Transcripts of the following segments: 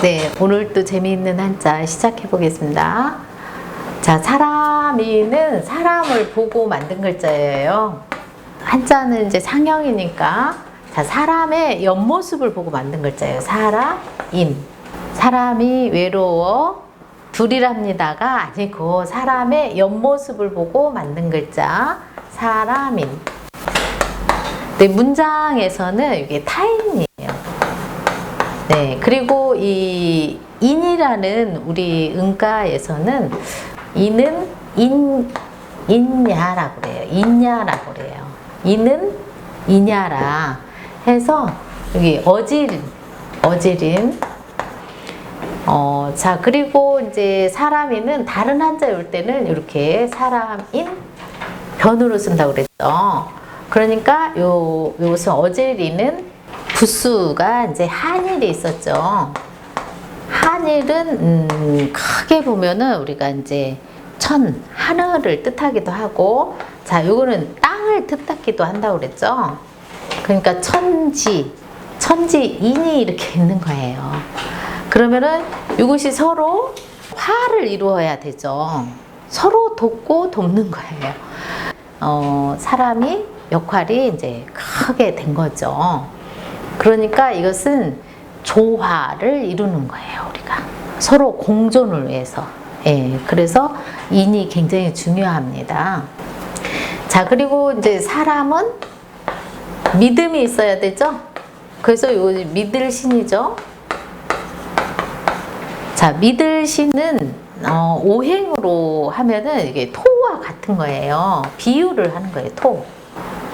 네, 오늘 또 재미있는 한자 시작해 보겠습니다. 자, 사람이는 사람을 보고 만든 글자예요. 한자는 이제 상형이니까, 자, 사람의 옆모습을 보고 만든 글자예요. 사람인. 사람이 외로워 둘이랍니다가 아니고 사람의 옆모습을 보고 만든 글자 사람인. 네, 문장에서는 이게 타인이에요. 네, 그리고 이 인이라는 우리 은가에서는 인은 인야라고 그래요. 인야라고 그래요. 인은 인야라 해서 여기 어지린. 자, 그리고 이제 사람인은 다른 한자 올 때는 이렇게 사람인 변으로 쓴다고 그랬죠. 그러니까 요것은 어제리는 부수가 이제 한일이 있었죠. 한일은 크게 보면은 우리가 이제 하늘을 뜻하기도 하고, 자, 요거는 땅을 뜻하기도 한다고 그랬죠. 그러니까 천지인이 이렇게 있는 거예요. 그러면은 이것이 서로 화를 이루어야 되죠. 서로 돕고 돕는 거예요. 사람이 역할이 이제 크게 된 거죠. 그러니까 이것은 조화를 이루는 거예요, 우리가. 서로 공존을 위해서. 예, 그래서 인이 굉장히 중요합니다. 자, 그리고 이제 사람은 믿음이 있어야 되죠. 그래서 요 믿을 신이죠. 자, 믿을 신은 오행으로 하면은 이게 토와 같은 거예요. 비유를 하는 거예요, 토.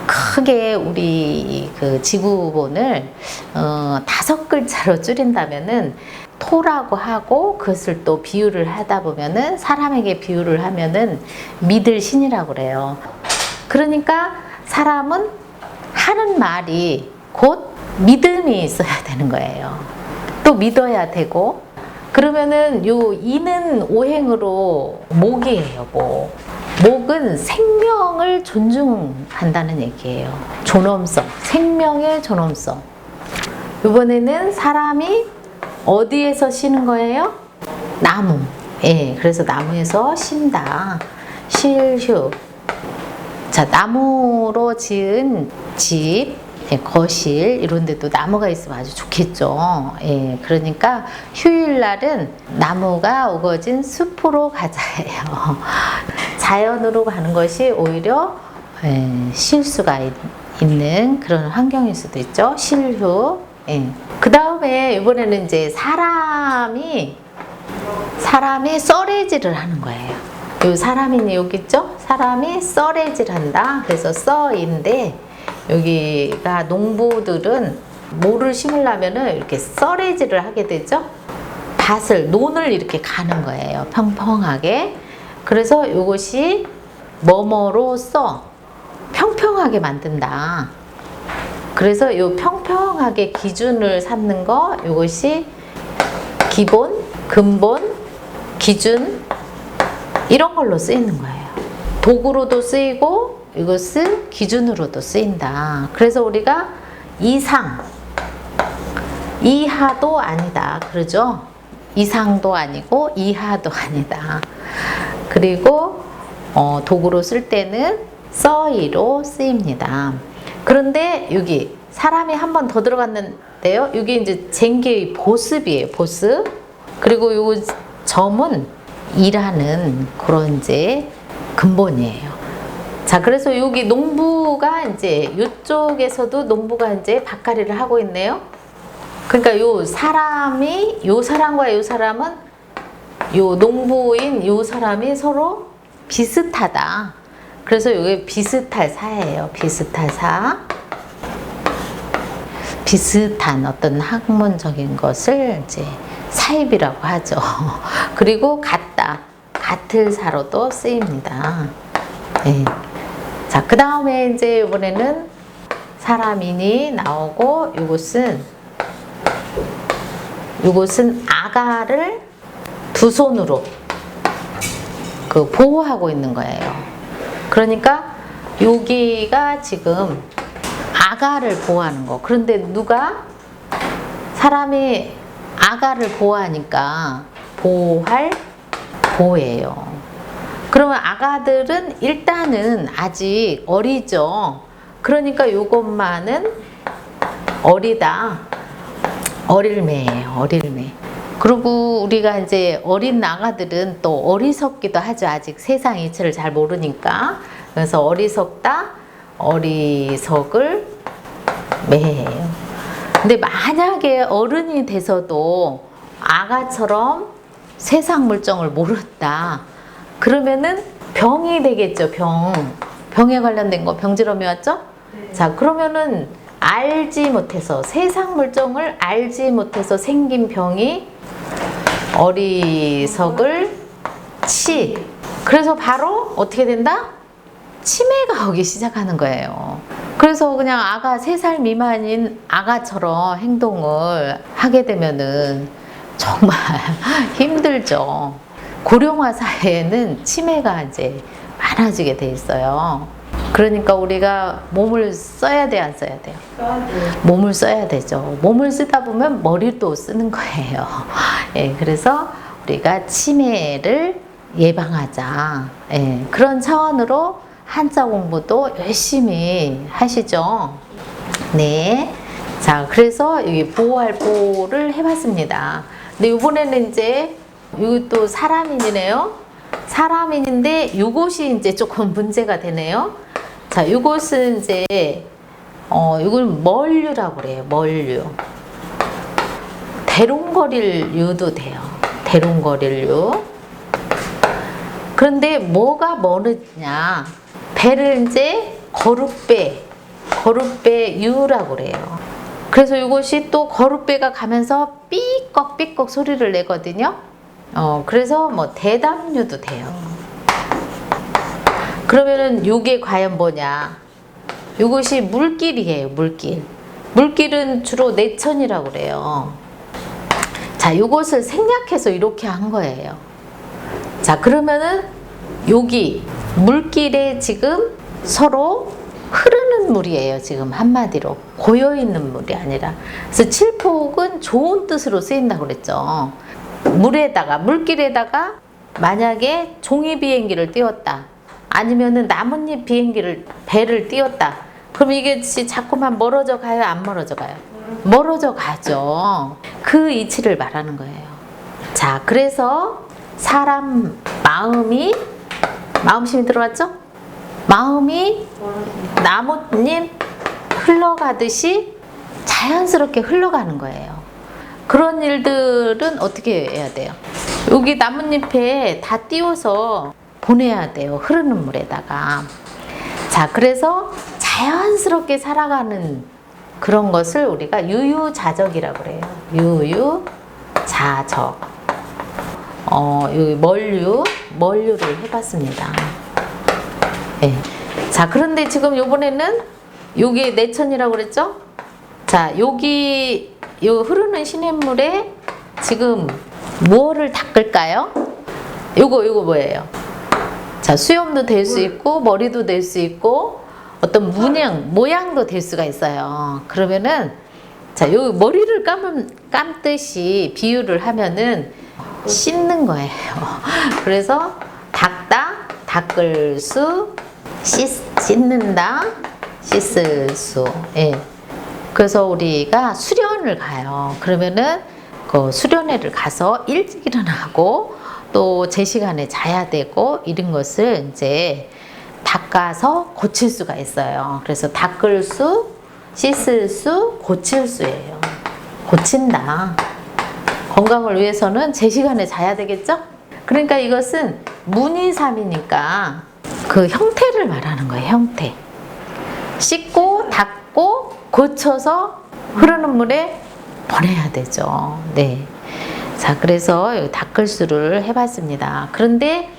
크게 우리 그 지구본을 5글자로 줄인다면은 토라고 하고, 그것을 또 비유를 하다 보면은 사람에게 비유를 하면은 믿을 신이라고 그래요. 그러니까 사람은 하는 말이 곧 믿음이 있어야 되는 거예요. 또 믿어야 되고. 그러면은 요 이는 오행으로 목이에요, 목. 목은 생명을 존중한다는 얘기예요. 존엄성, 생명의 존엄성. 이번에는 사람이 어디에서 쉬는 거예요? 나무. 예, 그래서 나무에서 쉰다. 실휴. 자, 나무로 지은 집, 거실 이런 데도 나무가 있으면 아주 좋겠죠. 예, 그러니까 휴일날은 나무가 우거진 숲으로 가자예요. 자연으로 가는 것이 오히려 쉴 수가 있는 그런 환경일 수도 있죠. 실휴. 예. 그 다음에 이번에는 이제 사람이 썰애질을 하는 거예요. 요 사람이 여기 있죠? 사람이 썰애질 한다. 그래서 써인데, 여기가 농부들은 모를 심으려면은 이렇게 썰애질을 하게 되죠. 논을 이렇게 가는 거예요. 평평하게. 그래서 이것이 뭐뭐로 평평하게 만든다. 그래서 이 평평하게 기준을 삼는 거, 이것이 기본, 근본, 기준 이런 걸로 쓰이는 거예요. 도구로도 쓰이고 이것은 기준으로도 쓰인다. 그래서 우리가 이하도 아니다. 그러죠? 이상도 아니고 이하도 아니다. 그리고 도구로 쓸 때는 써이로 쓰입니다. 그런데 여기 사람이 한 번 더 들어갔는데요. 여기 이제 쟁기의 보습이에요. 보습. 그리고 요 점은 이라는 그런 이제 근본이에요. 자, 그래서 여기 농부가 이제 이쪽에서도 농부가 이제 밭갈이를 하고 있네요. 그러니까 요 사람과 요 사람은 요 농부인 요 사람이 서로 비슷하다. 그래서 이게 비슷할 사예요. 비슷할 사. 비슷한 어떤 학문적인 것을 이제 사입이라고 하죠. 그리고 같을 사로도 쓰입니다. 네. 자, 그 다음에 이제 이번에는 사람인이 나오고, 이것은 아가를 두 손으로 보호하고 있는 거예요. 그러니까 여기가 지금 아가를 보호하는 거. 그런데 사람이 아가를 보호하니까 보호할 보예요. 그러면 아가들은 일단은 아직 어리죠. 그러니까 이것만은 어리다. 어릴매예요. 어릴매. 그리고 우리가 이제 어린 아가들은 또 어리석기도 하죠. 아직 세상 이치를 잘 모르니까. 그래서 어리석다, 어리석을 매예요. 근데 만약에 어른이 돼서도 아가처럼 세상 물정을 모른다. 그러면은 병이 되겠죠. 병에 관련된 거 병지럼이 왔죠? 네. 자, 그러면은 알지 못해서 세상 물정을 알지 못해서 생긴 병이 어리석을 치. 그래서 바로 어떻게 된다? 치매가 오기 시작하는 거예요. 그래서 그냥 아가 3살 미만인 아가처럼 행동을 하게 되면은 정말 힘들죠. 고령화 사회에는 치매가 이제 많아지게 돼 있어요. 그러니까 우리가 몸을 써야 돼, 안 써야 돼요? 몸을 써야 되죠. 몸을 쓰다 보면 머리도 쓰는 거예요. 예, 그래서 우리가 치매를 예방하자. 예, 그런 차원으로 한자 공부도 열심히 하시죠. 네. 자, 그래서 여기 보호할 보를 해봤습니다. 근데 이번에는 이제 이것도 사람인이네요. 사람인인데 이것이 이제 조금 문제가 되네요. 자, 이것은 이제 이걸 멀류라고 그래요. 멀류. 대롱거릴 유도 돼요. 대롱거릴 유. 그런데 뭐가 멀으냐? 배를 이제 거룻배 유라고 그래요. 그래서 이것이 또 거룻배가 가면서 삐걱삐걱 소리를 내거든요. 그래서 뭐 대담류도 돼요. 그러면은 이게 과연 뭐냐? 이것이 물길이에요. 물길. 물길은 주로 내천이라고 그래요. 자, 이것을 생략해서 이렇게 한 거예요. 자, 그러면은 여기 물길에 지금 서로 흐르는 물이에요. 지금 한마디로 고여있는 물이 아니라. 그래서 칠폭은 좋은 뜻으로 쓰인다고 그랬죠. 물길에다가 만약에 종이 비행기를 띄웠다, 아니면은 나뭇잎 배를 띄웠다, 그럼 이게 자꾸만 멀어져 가요? 안 멀어져 가요? 멀어져 가죠. 그 이치를 말하는 거예요. 자, 그래서 사람 마음심이 들어왔죠? 마음이 나뭇잎 흘러가듯이 자연스럽게 흘러가는 거예요. 그런 일들은 어떻게 해야 돼요? 여기 나뭇잎에 다 띄워서 보내야 돼요. 흐르는 물에다가. 자, 그래서 자연스럽게 살아가는 그런 것을 우리가 유유자적이라고 그래요. 유유자적. 여기 멀류를 해봤습니다. 네. 자, 그런데 지금 요번에는 여기 내천이라고 그랬죠? 자, 여기 요 흐르는 시냇물에 지금 무엇을 닦을까요? 요거 뭐예요? 자, 수염도 될 수 있고 머리도 될 수 있고 어떤 모양도 될 수가 있어요. 그러면은 자, 요 머리를 감듯이 비유를 하면은 씻는 거예요. 그래서 닦다, 닦을 수, 씻는다, 씻을 수. 예. 그래서 우리가 수련을 가요. 그러면은 그 수련회를 가서 일찍 일어나고 또 제 시간에 자야 되고 이런 것을 이제 닦아서 고칠 수가 있어요. 그래서 닦을 수, 씻을 수, 고칠 수예요. 고친다. 건강을 위해서는 제 시간에 자야 되겠죠? 그러니까 이것은 문이삼이니까 그 형태를 말하는 거예요. 형태. 씻고 닦고 고쳐서 흐르는 물에 보내야 되죠. 네. 자, 그래서 닦을 수를 해봤습니다. 그런데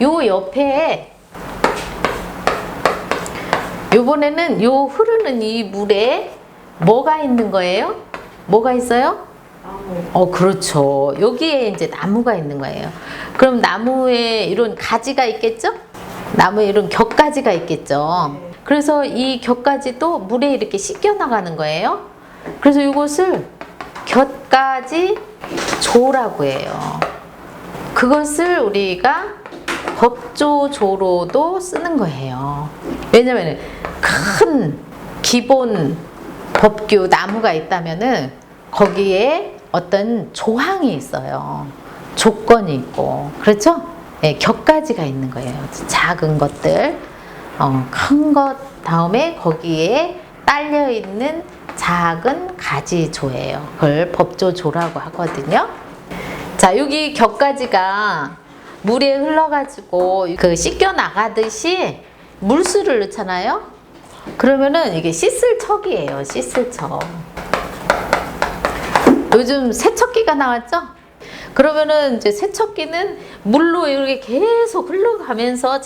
요 옆에 요번에는 요 흐르는 이 물에 뭐가 있는 거예요? 뭐가 있어요? 그렇죠. 여기에 이제 나무가 있는 거예요. 그럼 나무에 이런 가지가 있겠죠? 나무에 이런 격가지가 있겠죠. 그래서 이 격가지도 물에 이렇게 씻겨 나가는 거예요. 그래서 이것을 곁가지 조라고 해요. 그것을 우리가 법조조로도 쓰는 거예요. 왜냐면 큰 기본 법규 나무가 있다면은 거기에 어떤 조항이 있어요. 조건이 있고, 그렇죠? 네, 격가지가 있는 거예요. 작은 것들, 큰 것 다음에 거기에 딸려 있는 작은 가지조예요. 그걸 법조조라고 하거든요. 자, 여기 격가지가 물에 흘러가지고 그 씻겨 나가듯이 물수를 넣잖아요. 그러면은 이게 씻을 척이에요. 씻을 척. 요즘 세척기가 나왔죠? 그러면은 이제 세척기는 물로 이렇게 계속 흘러가면서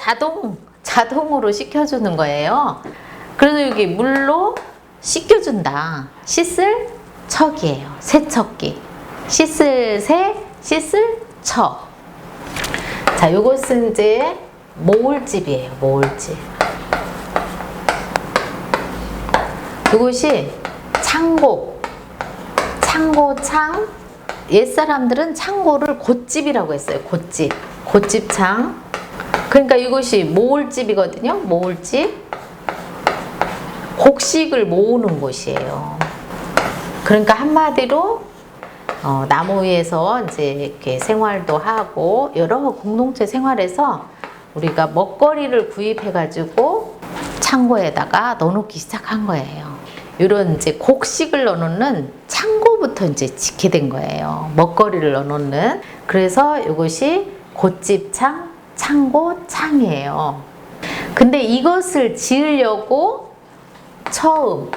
자동으로 씻겨주는 거예요. 그래서 여기 물로 씻겨준다. 씻을 척이에요. 세척기. 씻을 새, 씻을 척. 자, 요것은 이제 모을집이에요. 모을집. 이것이 창고. 창고창. 옛사람들은 창고를 곶집이라고 했어요. 곶집. 곶집창. 그러니까 이것이 모을집이거든요. 모을집. 곡식을 모으는 곳이에요. 그러니까 한마디로 나무 위에서 이제 이렇게 생활도 하고 여러 공동체 생활에서 우리가 먹거리를 구입해가지고 창고에다가 넣어놓기 시작한 거예요. 이런 이제 곡식을 넣어놓는 창고부터 이제 짓게 된 거예요. 먹거리를 넣어놓는. 그래서 이것이 곶집창, 창고창이에요. 근데 이것을 지으려고 처음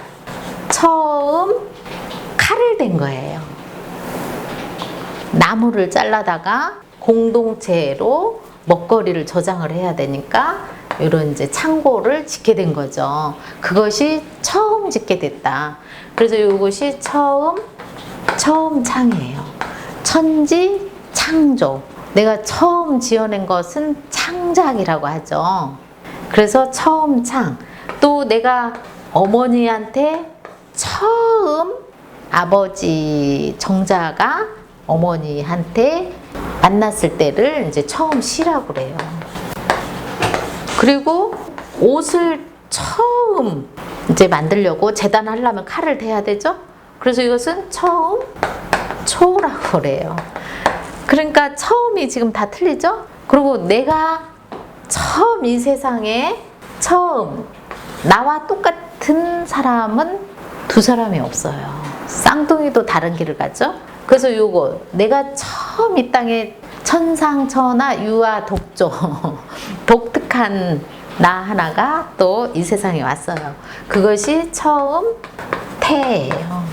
칼을 댄 거예요. 나무를 잘라다가 공동체로 먹거리를 저장을 해야 되니까 이런 이제 창고를 짓게 된 거죠. 그것이 처음 짓게 됐다. 그래서 이것이 처음 창이에요. 천지 창조. 내가 처음 지어낸 것은 창작이라고 하죠. 그래서 처음 창. 또 내가 어머니한테 처음 아버지 정자가 어머니한테 만났을 때를 이제 처음 시라고 그래요. 그리고 옷을 처음 이제 만들려고 재단하려면 칼을 대야 되죠? 그래서 이것은 처음 초라고 그래요. 그러니까 처음이 지금 다 틀리죠? 그리고 내가 처음 이 세상에 처음 나와 똑같은 사람은 두 사람이 없어요. 쌍둥이도 다른 길을 가죠? 그래서 요거 내가 처음 이 땅에 천상천하 유아 독조 독특한 나 하나가 또 이 세상에 왔어요. 그것이 처음 태예요.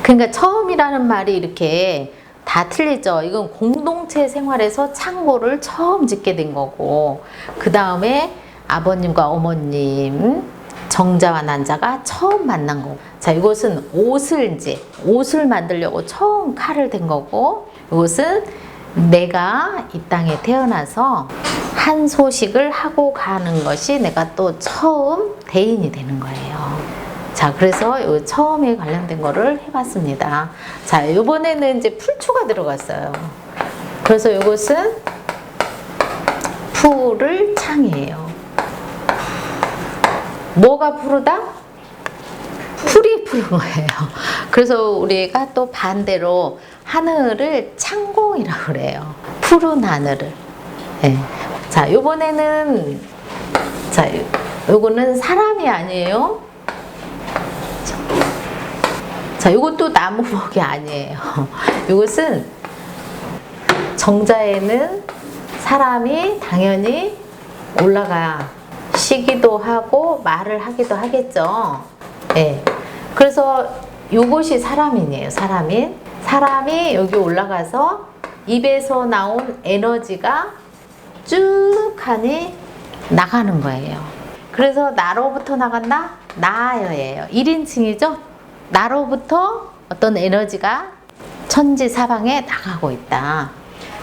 그러니까 처음이라는 말이 이렇게 다 틀리죠. 이건 공동체 생활에서 창고를 처음 짓게 된 거고, 그 다음에 아버님과 어머님, 정자와 난자가 처음 만난 거고, 자, 이것은 옷을 만들려고 처음 칼을 댄 거고, 이것은 내가 이 땅에 태어나서 한 소식을 하고 가는 것이 내가 또 처음 대인이 되는 거예요. 자, 그래서 이 처음에 관련된 거를 해봤습니다. 자, 이번에는 이제 풀초가 들어갔어요. 그래서 이것은 풀을 창이에요. 뭐가 푸르다? 풀이 푸른 거예요. 그래서 우리가 또 반대로 하늘을 창공이라고 그래요. 푸른 하늘을. 네. 자, 요번에는, 자, 요거는 사람이 아니에요. 자, 이것도 나무목이 아니에요. 이것은 정자에는 사람이 당연히 올라가 쉬기도 하고 말을 하기도 하겠죠. 네. 그래서 이것이 사람인이에요. 사람이 여기 올라가서 입에서 나온 에너지가 쭉 하니 나가는 거예요. 그래서 나로부터 나간다? 나여예요. 1인칭이죠? 나로부터 어떤 에너지가 천지 사방에 나가고 있다.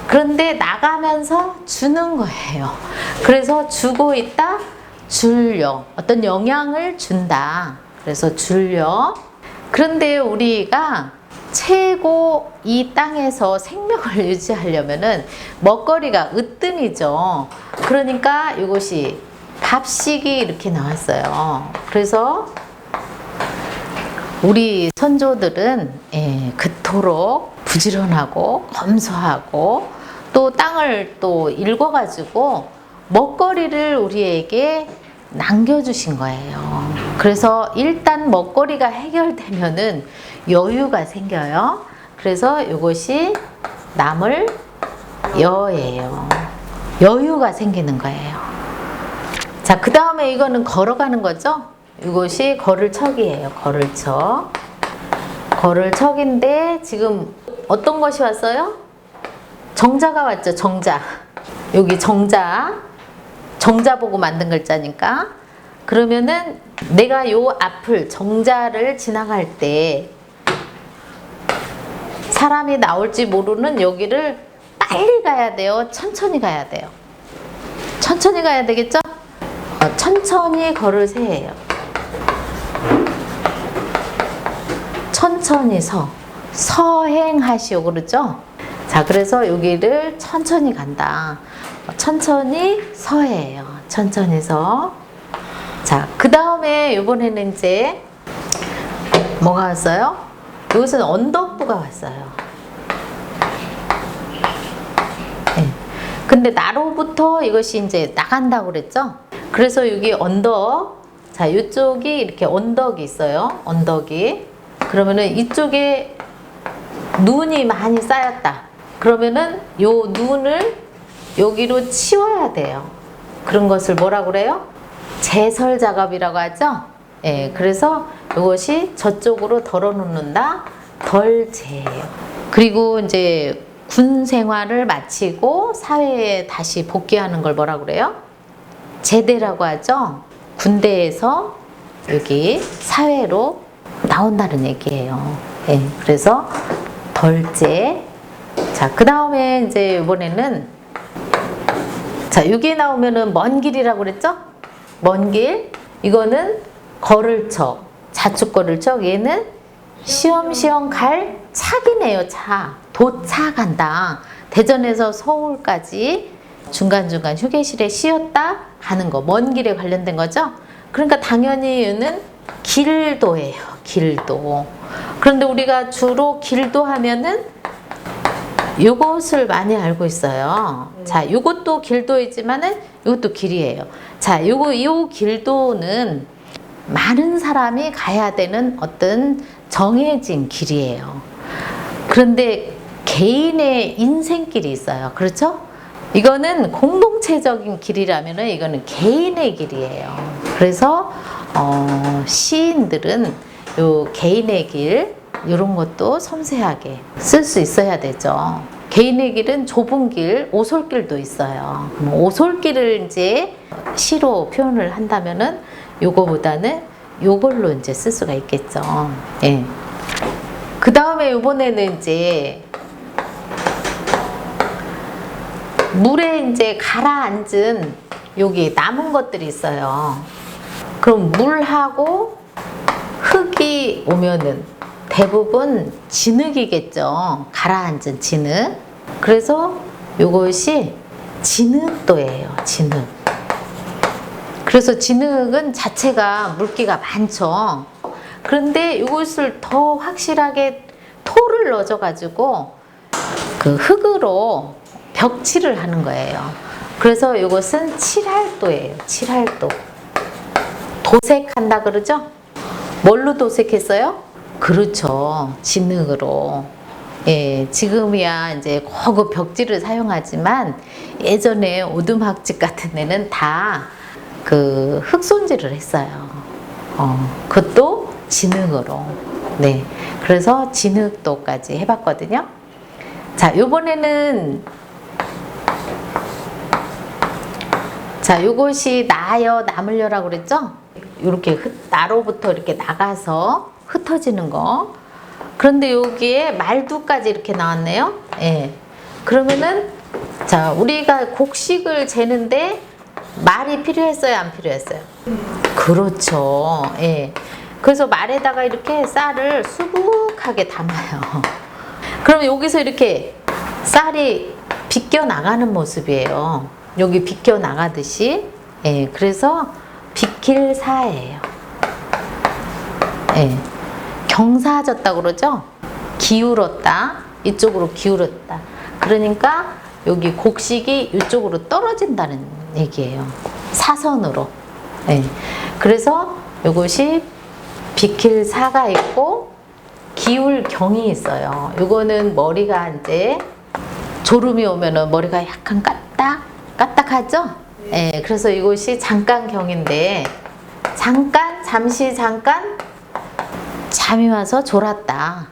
그런데 나가면서 주는 거예요. 그래서 주고 있다, 줄려. 어떤 영향을 준다. 그래서 줄려. 그런데 우리가 최고 이 땅에서 생명을 유지하려면은 먹거리가 으뜸이죠. 그러니까 이것이 밥식이 이렇게 나왔어요. 그래서 우리 선조들은 그토록 부지런하고 검소하고 또 땅을 또 일궈가지고 먹거리를 우리에게 남겨주신 거예요. 그래서 일단 먹거리가 해결되면은 여유가 생겨요. 그래서 이것이 남을 여예요. 여유가 생기는 거예요. 자, 그 다음에 이거는 걸어가는 거죠. 이것이 걸을척이에요. 걸을척. 걸을척인데 지금 어떤 것이 왔어요? 정자가 왔죠. 정자. 여기 정자. 정자 보고 만든 글자니까. 그러면은 내가 요 앞을 정자를 지나갈 때 사람이 나올지 모르는 여기를 빨리 가야 돼요? 천천히 가야 돼요? 천천히 가야 되겠죠? 천천히 걸으세요. 천천히 서행하시오. 그러죠? 자, 그래서 여기를 천천히 간다. 천천히 서예요. 천천히 서. 자, 그 다음에 이번에는 이제 뭐가 왔어요? 이것은 언덕부가 왔어요. 네. 근데 나로부터 이것이 이제 나간다고 그랬죠? 그래서 여기 언덕, 자, 이쪽이 이렇게 언덕이 있어요. 언덕이. 그러면은 이쪽에 눈이 많이 쌓였다. 그러면은 요 눈을 여기로 치워야 돼요. 그런 것을 뭐라고 그래요? 제설 작업이라고 하죠? 예, 그래서 이것이 저쪽으로 덜어놓는다. 덜제예요. 그리고 이제 군 생활을 마치고 사회에 다시 복귀하는 걸 뭐라고 그래요? 제대라고 하죠? 군대에서 여기 사회로 나온다는 얘기예요. 예, 그래서 덜제. 자, 그 다음에 이제 이번에는 자, 여기 나오면은 먼 길이라고 그랬죠? 먼 길. 이거는 걸을척, 자축 걸을척. 얘는 시험시험 갈 차기네요. 차. 도착한다. 대전에서 서울까지 중간중간 휴게실에 쉬었다 가는 거. 먼 길에 관련된 거죠? 그러니까 당연히 얘는 길도예요. 길도. 그런데 우리가 주로 길도 하면은 요것을 많이 알고 있어요. 자, 요것도 길도이지만은 요것도 길이에요. 자, 요 길도는 많은 사람이 가야 되는 어떤 정해진 길이에요. 그런데 개인의 인생길이 있어요. 그렇죠? 이거는 공동체적인 길이라면은 이거는 개인의 길이에요. 그래서 시인들은 요 개인의 길 이런 것도 섬세하게 쓸 수 있어야 되죠. 개인의 길은 좁은 길, 오솔길도 있어요. 오솔길을 이제 시로 표현을 한다면은 요거보다는 요걸로 이제 쓸 수가 있겠죠. 예. 그 다음에 이번에는 이제 물에 이제 가라앉은 여기 남은 것들이 있어요. 그럼 물하고 흙이 오면은 대부분 진흙이겠죠. 가라앉은 진흙. 그래서 이것이 진흙도예요. 진흙. 그래서 진흙은 자체가 물기가 많죠. 그런데 이것을 더 확실하게 토를 넣어가지고 그 흙으로 벽칠을 하는 거예요. 그래서 이것은 칠할도예요. 칠할도. 도색한다 그러죠? 뭘로 도색했어요? 그렇죠. 진흙으로. 예, 지금이야 이제 고급 벽지를 사용하지만 예전에 오두막집 같은 데는 다 그 흙손질을 했어요. 그것도 진흙으로. 네. 그래서 진흙도까지 해봤거든요. 자, 요번에는 자, 요것이 나여 남을려라고 그랬죠? 이렇게 나로부터 이렇게 나가서 흩어지는 거. 그런데 여기에 말두까지 이렇게 나왔네요. 예. 그러면은 자, 우리가 곡식을 재는데 말이 필요했어요, 안 필요했어요? 그렇죠. 예. 그래서 말에다가 이렇게 쌀을 수북하게 담아요. 그럼 여기서 이렇게 쌀이 비껴 나가는 모습이에요. 여기 비껴 나가듯이. 예, 그래서 비킬사예요. 예, 경사졌다 그러죠? 기울었다. 이쪽으로 기울었다. 그러니까 여기 곡식이 이쪽으로 떨어진다는 얘기예요. 사선으로. 예, 그래서 이것이 비킬사가 있고 기울경이 있어요. 이거는 머리가 이제 졸음이 오면은 머리가 약간 까딱하죠? 예, 그래서 이것이 잠깐경인데 잠시 잠이 와서 졸았다.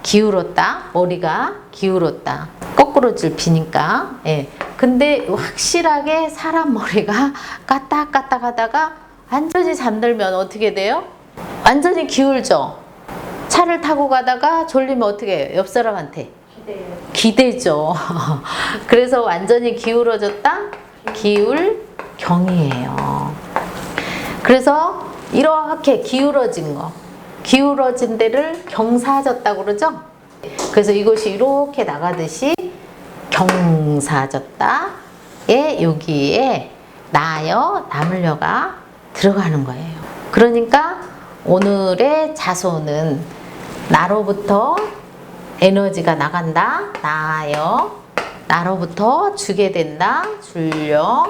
기울었다. 머리가 기울었다. 거꾸로질 비니까. 예. 근데 확실하게 사람 머리가 까딱까딱 하다가 완전히 잠들면 어떻게 돼요? 완전히 기울죠? 차를 타고 가다가 졸리면 어떻게 해요? 옆 사람한테? 기대죠. 그래서 완전히 기울어졌다? 기울경이에요. 그래서 이렇게 기울어진 거, 기울어진 데를 경사졌다고 그러죠? 그래서 이것이 이렇게 나가듯이 경사졌다에 여기에 나여, 남으려가 들어가는 거예요. 그러니까 오늘의 자소는 나로부터 에너지가 나간다. 나여. 나로부터 주게 된다. 줄려.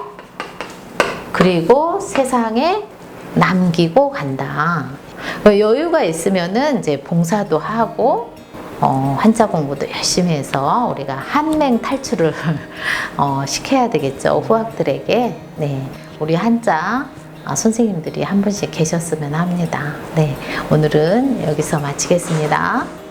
그리고 세상에 남기고 간다. 여유가 있으면은 이제 봉사도 하고 한자 공부도 열심히 해서 우리가 한맹 탈출을 시켜야 되겠죠. 후학들에게. 네, 우리 한자 선생님들이 한 분씩 계셨으면 합니다. 네, 오늘은 여기서 마치겠습니다.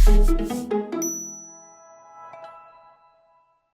Thank you.